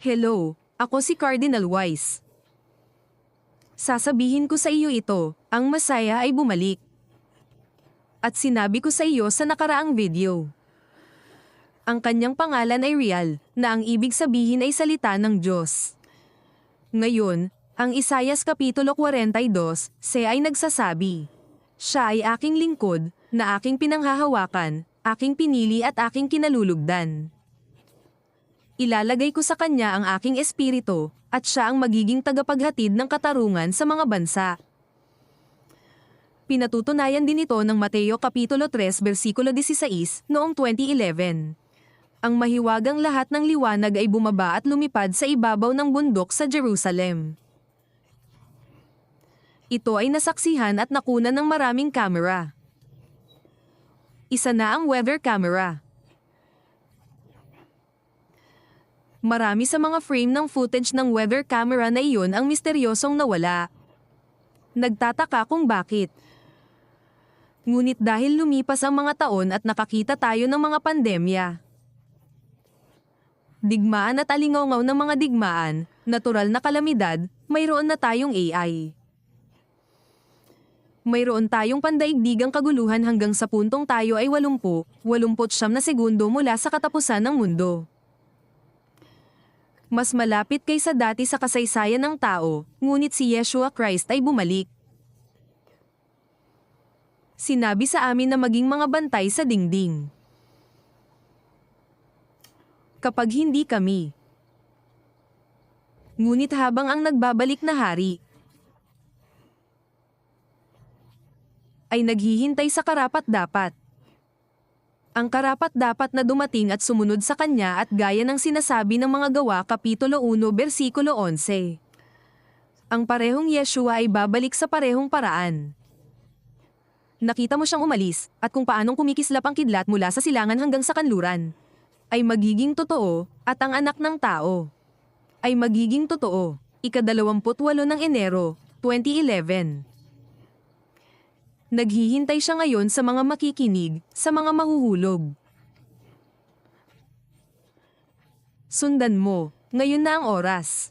Hello, ako si Cardinal Wise. Sasabihin ko sa iyo ito, ang Masaya ay bumalik. At sinabi ko sa iyo sa nakaraang video. Ang kanyang pangalan ay Real, na ang ibig sabihin ay salita ng Diyos. Ngayon, ang Isaias Kapitulo 42, ay nagsasabi, "Siya ay aking lingkod, na aking pinanghahawakan, aking pinili at aking kinalulugdan. Ilalagay ko sa kanya ang aking espiritu, at siya ang magiging tagapaghatid ng katarungan sa mga bansa." Pinatutunayan din ito ng Mateo Kapitulo 3 versikulo 16 noong 2011. Ang mahiwagang lahat ng liwanag ay bumaba at lumipad sa ibabaw ng bundok sa Jerusalem. Ito ay nasaksihan at nakunan ng maraming kamera. Isa na ang weather camera. Marami sa mga frame ng footage ng weather camera na iyon ang misteryosong nawala. Nagtataka kung bakit. Ngunit dahil lumipas ang mga taon at nakakita tayo ng mga pandemya, digmaan at alingaungaw ng mga digmaan, natural na kalamidad, mayroon na tayong AI. Mayroon tayong pandaigdigang kaguluhan hanggang sa puntong tayo ay 89 na segundo mula sa katapusan ng mundo. Mas malapit kaysa dati sa kasaysayan ng tao, ngunit si Yeshua Christ ay bumalik. Sinabi sa amin na maging mga bantay sa dingding. Kapag hindi kami. Ngunit habang ang nagbabalik na hari ay naghihintay sa karapat-dapat. Ang karapat-dapat na dumating at sumunod sa kanya at gaya ng sinasabi ng mga Gawa Kapitulo 1 versikulo 11. Ang parehong Yeshua ay babalik sa parehong paraan. Nakita mo siyang umalis, at kung paanong kumikislap ang kidlat mula sa silangan hanggang sa kanluran, ay magiging totoo, at ang anak ng tao ay magiging totoo. Ika-28 ng Enero, 2011. Naghihintay siya ngayon sa mga makikinig, sa mga mahuhulog. Sundan mo, ngayon na ang oras.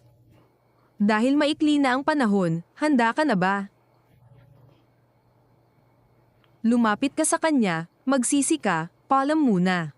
Dahil maikli na ang panahon, handa ka na ba? Lumapit ka sa kanya, magsisi ka, paalam muna.